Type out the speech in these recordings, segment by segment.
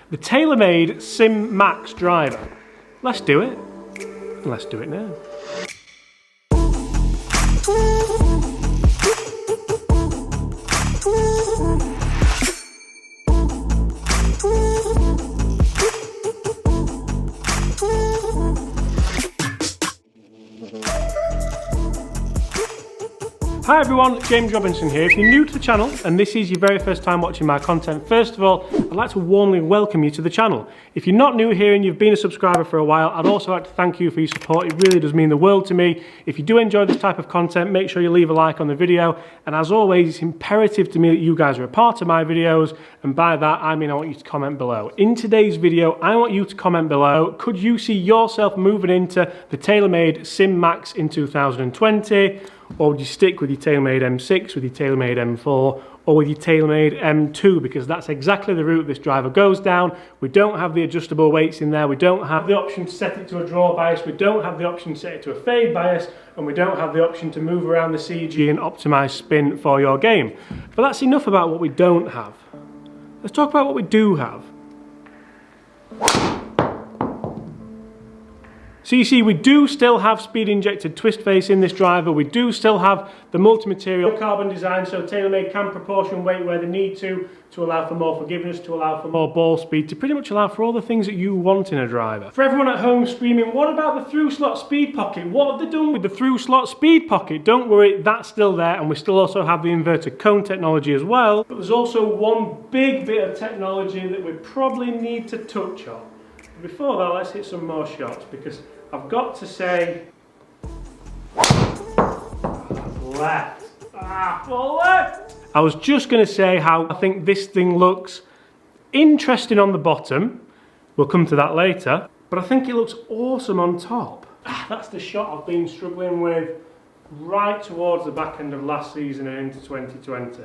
the Taylormade Sim Max Driver. Let's do it. And let's do it now. Hi everyone, James Robinson here. If you're new to the channel and this is your very first time watching my content, first of all, I'd like to warmly welcome you to the channel. If you're not new here and you've been a subscriber for a while, I'd also like to thank you for your support. It really does mean the world to me. If you do enjoy this type of content, make sure you leave a like on the video. And as always, it's imperative to me that you guys are a part of my videos. And by that, I mean I want you to comment below. In today's video, I want you to comment below, could you see yourself moving into the Taylormade Sim Max in 2020? Or would you stick with your Taylormade M6, with your Taylormade M4, or with your Taylormade M2? Because that's exactly the route this driver goes down. We don't have the adjustable weights in there. We don't have the option to set it to a draw bias. We don't have the option to set it to a fade bias. And we don't have the option to move around the CG and optimize spin for your game. But that's enough about what we don't have. Let's talk about what we do have. So you see, we do still have speed injected twist face in this driver. We do still have the multi-material carbon design, so Taylormade can proportion weight where they need to allow for more forgiveness, to allow for more ball speed, to pretty much allow for all the things that you want in a driver. For everyone at home screaming, what about the through slot speed pocket? What have they done with the through slot speed pocket? Don't worry, that's still there, and we still also have the inverted cone technology as well. But there's also one big bit of technology that we probably need to touch on. Before that, let's hit some more shots, because I've got to say, left. Left. I was just going to say how I think this thing looks interesting on the bottom. We'll come to that later. But I think it looks awesome on top. That's the shot I've been struggling with right towards the back end of last season and into 2020.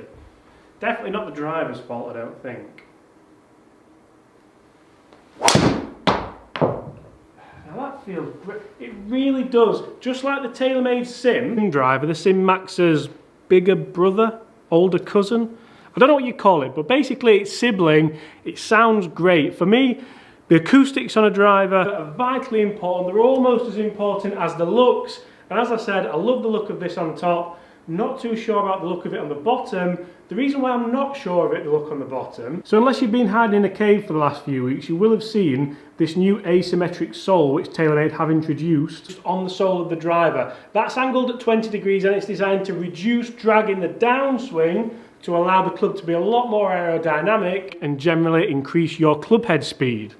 Definitely not the driver's fault, I don't think. That feels great. It really does. Just like the Taylormade Sim Driver, the Sim Max's bigger brother, older cousin. I don't know what you call it, but basically it's sibling. It sounds great. For me, the acoustics on a driver are vitally important. They're almost as important as the looks. And as I said, I love the look of this on top. Not too sure about the look of it on the bottom. The reason why I'm not sure of it, the look on the bottom, so unless you've been hiding in a cave for the last few weeks, you will have seen this new asymmetric sole which Taylormade have introduced on the sole of the driver. That's angled at 20 degrees and it's designed to reduce drag in the downswing to allow the club to be a lot more aerodynamic and generally increase your club head speed.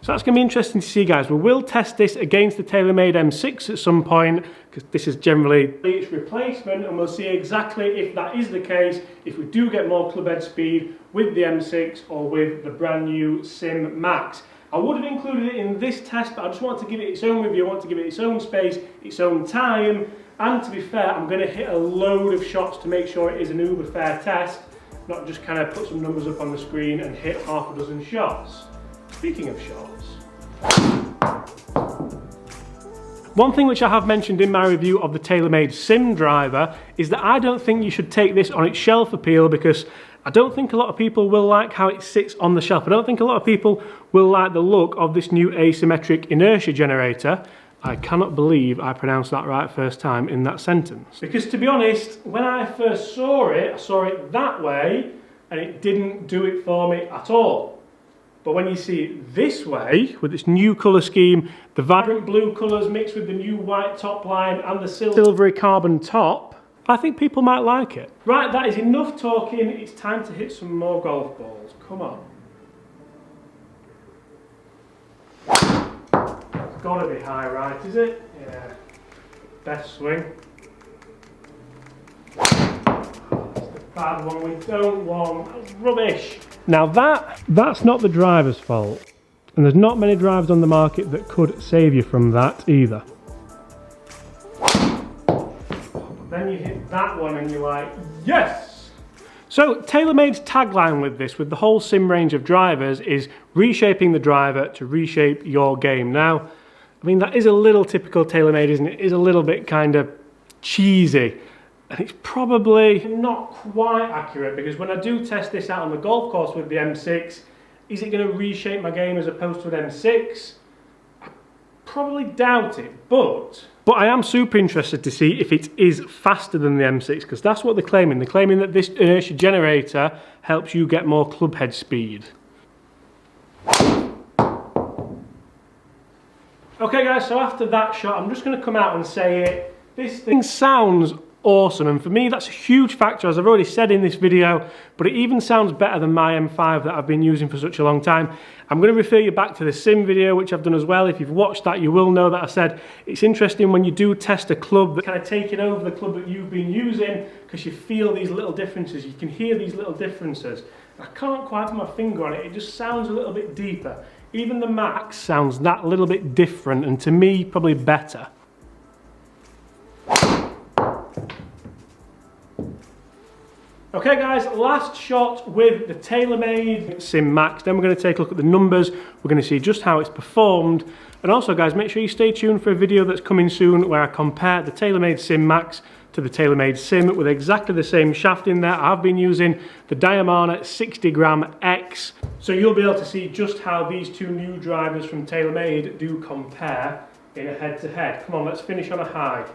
So that's going to be interesting to see, guys. We will test this against the Taylormade M6 at some point, because this is generally its replacement, and we'll see exactly if that is the case, if we do get more club head speed with the M6 or with the brand new Sim Max. I would have included it in this test, but I just want to give it its own review. I want to give it its own space, its own time, and to be fair, I'm going to hit a load of shots to make sure it is an uber fair test, not just kind of put some numbers up on the screen and hit half a dozen shots. Speaking of shots, one thing which I have mentioned in my review of the Taylormade Sim Driver is that I don't think you should take this on its shelf appeal, because I don't think a lot of people will like how it sits on the shelf. I don't think a lot of people will like the look of this new asymmetric inertia generator. I cannot believe I pronounced that right first time in that sentence. Because to be honest, when I first saw it, I saw it that way and it didn't do it for me at all. But when you see it this way, with its new colour scheme, the vibrant blue colours mixed with the new white top line and the silvery carbon top, I think people might like it. Right, that is enough talking. It's time to hit some more golf balls. Come on. It's got to be high, right, is it? Yeah. Best swing. That's the bad one we don't want. That's rubbish. Now that's not the driver's fault, and there's not many drivers on the market that could save you from that either. But then you hit that one and you're like, yes! So Taylormade's tagline with this, with the whole sim range of drivers, is reshaping the driver to reshape your game. Now, I mean, that is a little typical Taylormade, isn't it? It is a little bit kind of cheesy. And it's probably not quite accurate, because when I do test this out on the golf course with the M6, Is it going to reshape my game as opposed to an M6? I probably doubt it, but I am super interested to see if it is faster than the M6, because that's what they're claiming. They're claiming that this inertia generator helps you get more club head speed. Okay guys, so after that shot, I'm just going to come out and say it. This thing sounds awesome, and for me that's a huge factor, as I've already said in this video, but it even sounds better than my M5 that I've been using for such a long time. I'm going to refer you back to the Sim video, which I've done as well. If you've watched that, you will know that I said it's interesting when you do test a club that kind of taking over the club that you've been using, because you feel these little differences, you can hear these little differences. I can't quite put my finger on it, it just sounds a little bit deeper. Even the Max sounds that little bit different, and to me, probably better. Okay guys, last shot with the Taylormade Sim Max. Then we're going to take a look at the numbers. We're going to see just how it's performed. And also guys, make sure you stay tuned for a video that's coming soon where I compare the Taylormade Sim Max to the Taylormade Sim with exactly the same shaft in there. I've been using the Diamana 60g X. So you'll be able to see just how these two new drivers from Taylormade do compare in a head-to-head. Come on, let's finish on a high.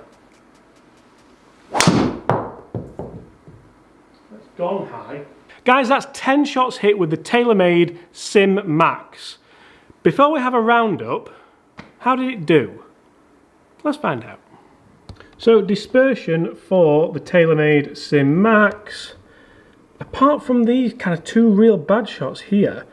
Gone high. Guys, that's 10 shots hit with the Taylormade Sim Max. Before we have a roundup, how did it do? Let's find out. So dispersion for the Taylormade Sim Max, apart from these kind of two real bad shots here,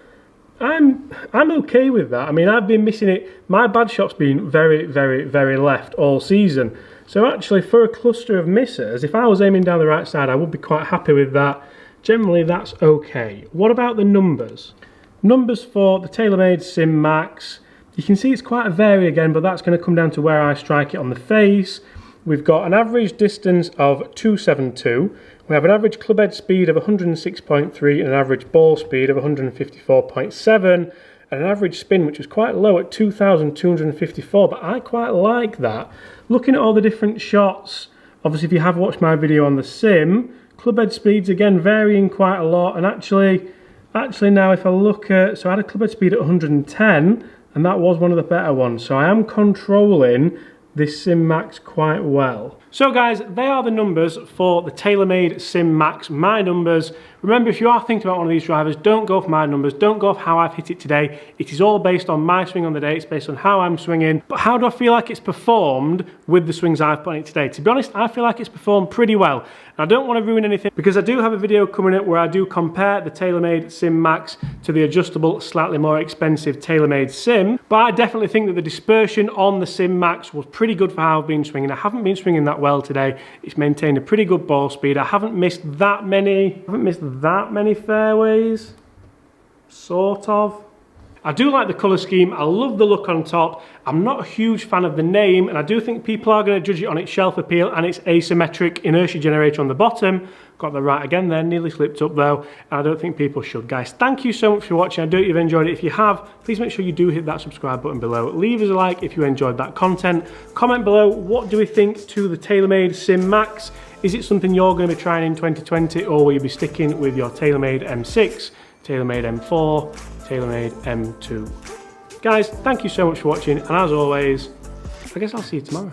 I'm okay with that. I mean, I've been missing it. My bad shot's been very, very, very left all season. So actually, for a cluster of missers, if I was aiming down the right side, I would be quite happy with that. Generally, that's okay. What about the numbers? Numbers for the Taylormade Sim Max. You can see it's quite a vary again, but that's going to come down to where I strike it on the face. We've got an average distance of 272. We have an average club head speed of 106.3 and an average ball speed of 154.7. And an average spin which was quite low at 2,254, but I quite like that. Looking at all the different shots, obviously if you have watched my video on the Sim, club head speeds again varying quite a lot, and actually now if I look at, so I had a club head speed at 110, and that was one of the better ones, so I am controlling this Sim Max quite well. So guys, they are the numbers for the Taylormade Sim Max, my numbers. Remember, if you are thinking about one of these drivers, don't go for my numbers, don't go for how I've hit it today. It is all based on my swing on the day, it's based on how I'm swinging. But how do I feel like it's performed with the swings I've put on it today? To be honest, I feel like it's performed pretty well. And I don't want to ruin anything, because I do have a video coming up where I do compare the Taylormade Sim Max to the adjustable, slightly more expensive Taylormade Sim. But I definitely think that the dispersion on the Sim Max was pretty good for how I've been swinging. I haven't been swinging that well today. It's maintained a pretty good ball speed. I haven't missed that many fairways, sort of. I do like the colour scheme, I love the look on top. I'm not a huge fan of the name, and I do think people are going to judge it on its shelf appeal and its asymmetric inertia generator on the bottom. Got that right again there, nearly slipped up though, and I don't think people should. Guys, thank you so much for watching. I do hope you've enjoyed it. If you have, please make sure you do hit that subscribe button below. Leave us a like if you enjoyed that content. Comment below, what do we think to the Taylormade Sim Max? Is it something you're going to be trying in 2020, or will you be sticking with your Taylormade M6, Taylormade M4, Taylormade M2? Guys, thank you so much for watching, and as always, I guess I'll see you tomorrow.